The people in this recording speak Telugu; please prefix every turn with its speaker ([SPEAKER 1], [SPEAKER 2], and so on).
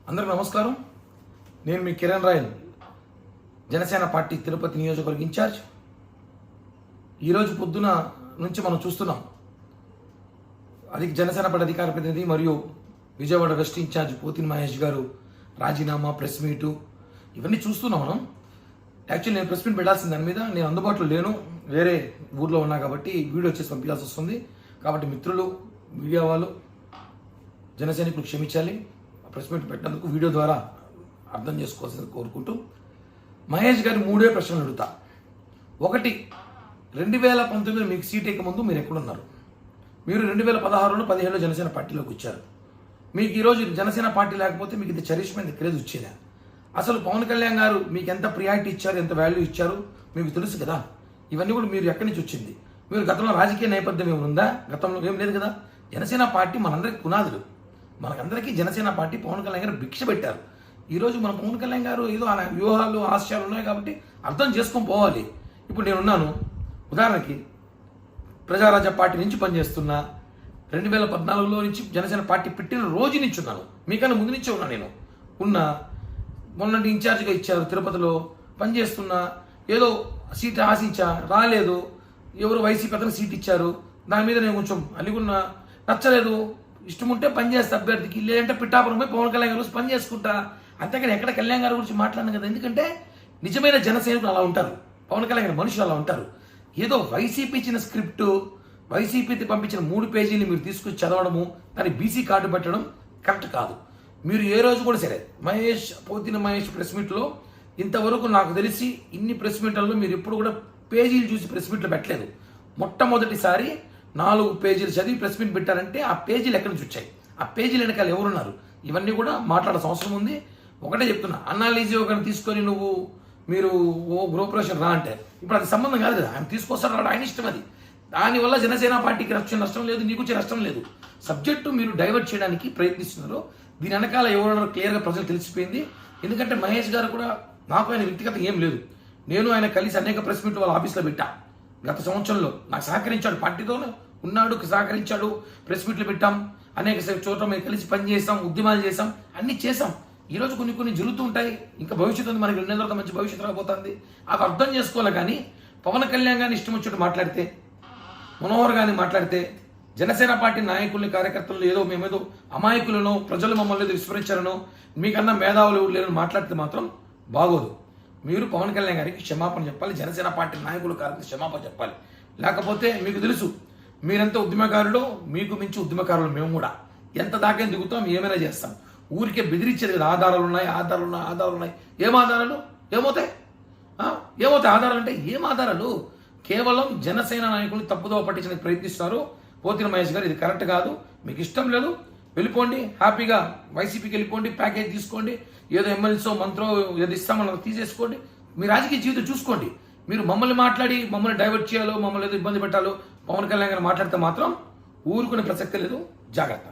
[SPEAKER 1] అందరికీ నమస్కారం. నేను మీ కిరణ్ రాయల్, జనసేన పార్టీ తిరుపతి నియోజకవర్గ ఇన్ఛార్జ్. ఈరోజు పొద్దున నుంచి మనం చూస్తున్నాం, అది జనసేన పార్టీ అధికార ప్రతినిధి మరియు విజయవాడ వెస్ట్ ఇన్ఛార్జ్ పోతిన మహేష్ గారు రాజీనామా, ప్రెస్ మీటు ఇవన్నీ చూస్తున్నాం మనం. యాక్చువల్లీ నేను ప్రెస్ మీట్ పెట్టాల్సిన దాని మీద నేను అందుబాటులో లేను, వేరే ఊర్లో ఉన్నా కాబట్టి వీడియో వచ్చేసి పంపించాల్సి వస్తుంది. కాబట్టి మిత్రులు, మీడియా వాళ్ళు, జన సైనికులు క్షమించాలి. ప్రెస్ మీట్ పెట్టినందుకు వీడియో ద్వారా అర్థం చేసుకోవాల్సింది కోరుకుంటూ, మహేష్ గారి 3 ప్రశ్నలు అడుగుతా. ఒకటి, 2019 మీకు సీట్ ఎక్క ముందు మీరు ఎక్కడున్నారు? మీరు 2016లో 17లో జనసేన పార్టీలోకి వచ్చారు. మీకు ఈరోజు జనసేన పార్టీ లేకపోతే మీకు ఇది చరిష్మైన క్రేజ్ వచ్చేదా? అసలు పవన్ కళ్యాణ్ గారు మీకు ఎంత ప్రియారిటీ ఇచ్చారు, ఎంత వాల్యూ ఇచ్చారు మీకు తెలుసు కదా. ఇవన్నీ కూడా మీరు ఎక్కడి నుంచి వచ్చింది? మీరు గతంలో రాజకీయ నేపథ్యం ఏమైనా ఉందా? గతంలో ఏం లేదు కదా. జనసేన పార్టీ మనందరికీ పునాదులు. మనకందరికీ జనసేన పార్టీ పవన్ కళ్యాణ్ గారు భిక్ష పెట్టారు. ఈరోజు మన పవన్ కళ్యాణ్ గారు ఏదో ఆయన వ్యూహాలు, ఆశయాలు ఉన్నాయి కాబట్టి అర్థం చేసుకొని పోవాలి. ఇప్పుడు నేనున్నాను, ఉదాహరణకి ప్రజారాజ్య పార్టీ నుంచి పనిచేస్తున్నా. 2014లో నుంచి జనసేన పార్టీ పెట్టిన రోజు నుంచి ఉన్నాను, మీకన్నా ముందు నుంచే ఉన్నా. నేను మొన్నటి ఇన్ఛార్జ్గా ఇచ్చారు, తిరుపతిలో పనిచేస్తున్నా. ఏదో సీట్ ఆశించా, రాలేదు. ఎవరు వైసీపీ అతను సీట్ ఇచ్చారు, దాని మీద నేను కొంచెం అలిగున్నా, నచ్చలేదు. ఇష్టం ఉంటే పని చేస్తా అభ్యర్థికి, లేదంటే పిఠాపురం పోయి పవన్ కళ్యాణ్ గారు పని చేసుకుంటా. అంతేకాని ఎక్కడ కళ్యాణ్ గారి గురించి మాట్లాడిన కదా. ఎందుకంటే నిజమైన జనసైనికులు అలా ఉంటారు, పవన్ కళ్యాణ్ గారి మనుషులు అలా ఉంటారు. ఏదో వైసీపీ ఇచ్చిన స్క్రిప్ట్, వైసీపీ పంపించిన 3 పేజీలు మీరు తీసుకొచ్చి చదవడము, దాన్ని బీసీ కార్డు పెట్టడం కరెక్ట్ కాదు. మీరు ఏ రోజు కూడా సరే, పోతిన మహేష్ ప్రెస్ మీట్లో ఇంతవరకు నాకు తెలిసి ఇన్ని ప్రెస్ మీట్లలో మీరు ఎప్పుడు కూడా పేజీలు చూసి ప్రెస్ మీట్లు పెట్టలేదు. మొట్టమొదటిసారి 4 పేజీలు చదివి ప్రెస్ మీట్ పెట్టారంటే ఆ పేజీలు ఎక్కడి నుంచి వచ్చాయి, ఆ పేజీలు వెనకాల ఎవరున్నారు, ఇవన్నీ కూడా మాట్లాడాల్సిన అవసరం ఉంది. ఒకటే చెప్తున్నా, అన్నాలీజీ ఒకరిని తీసుకొని మీరు గృహప్రవేశం రా అంటే ఇప్పుడు అది సంబంధం కాదు కదా. ఆయన తీసుకొస్తారు, రాడు, ఆయన ఇష్టం అది. దానివల్ల జనసేన పార్టీకి నష్టం లేదు, నీకు వచ్చే నష్టం లేదు. సబ్జెక్టు మీరు డైవర్ట్ చేయడానికి ప్రయత్నిస్తున్నారు. దీని వెనకాల ఎవరన్నా క్లియర్గా ప్రజలు తెలిసిపోయింది. ఎందుకంటే మహేష్ గారు కూడా, నాకు ఆయన వ్యక్తిగత ఏం లేదు. నేను ఆయన కలిసి అనేక ప్రెస్ మీట్ వాళ్ళ ఆఫీస్లో పెట్టా. గత సంవత్సరంలో నాకు సహకరించాడు, పార్టీతోనే ఉన్నాడు, సహకరించాడు. ప్రెస్ మీట్లు పెట్టాం, అనేక చోట్ల మేము కలిసి పనిచేసాం, ఉద్యమాలు చేసాం, అన్ని చేసాం. ఈరోజు కొన్ని జరుగుతూ ఉంటాయి. ఇంకా భవిష్యత్తు ఉంది, మనకి 2 నెలల తర్వాత మంచి భవిష్యత్తు రాబోతుంది. అవి అర్థం చేసుకోవాలి. కానీ పవన్ కళ్యాణ్ గారిని ఇష్టం వచ్చినట్టు మాట్లాడితే, మనోహర్ గారిని మాట్లాడితే, జనసేన పార్టీ నాయకుల్ని, కార్యకర్తలు ఏదో మేమేదో అమాయకులను, ప్రజలు మమ్మల్ని ఏదో విస్మరించారనో, మీకన్నా మేధావులు లేరని మాట్లాడితే మాత్రం బాగోదు. మీరు పవన్ కళ్యాణ్ గారికి క్షమాపణ చెప్పాలి, జనసేన పార్టీ నాయకులు కార్యకర్తలు క్షమాపణ చెప్పాలి. లేకపోతే మీకు తెలుసు, మీరెంత ఉద్యమకారులు, మీకు మించి ఉద్యమకారులు మేము కూడా. ఎంత దాకా దిగుతాం, ఏమైనా చేస్తాం. ఊరికే బెదిరించేది కదా, ఆధారాలు ఉన్నాయి. ఏం ఆధారాలు? ఏమవుతాయి ఆధారాలు అంటే? ఏం ఆధారాలు? కేవలం జనసేన నాయకులు తప్పుదోవ పట్టించడానికి ప్రయత్నిస్తున్నారు. పోతిన మహేష్ గారు, ఇది కరెక్ట్ కాదు. మీకు ఇష్టం లేదు, వెళ్ళిపోండి, హ్యాపీగా వైసీపీకి వెళ్ళిపోండి, ప్యాకేజ్ తీసుకోండి, ఏదో ఎమ్మెల్యేసో మంత్రో ఏదో ఇస్తామని తీసేసుకోండి, మీ రాజకీయ జీవితం చూసుకోండి. మీరు మమ్మల్ని మాట్లాడి మమ్మల్ని డైవర్ట్ చేయాలో, మమ్మల్ని ఏదో ఇబ్బంది పెట్టాలో, పవన్ కళ్యాణ్ గారు మాట్లాడితే మాత్రం ఊరుకునే ప్రసక్తి లేదు. జాగ్రత్త.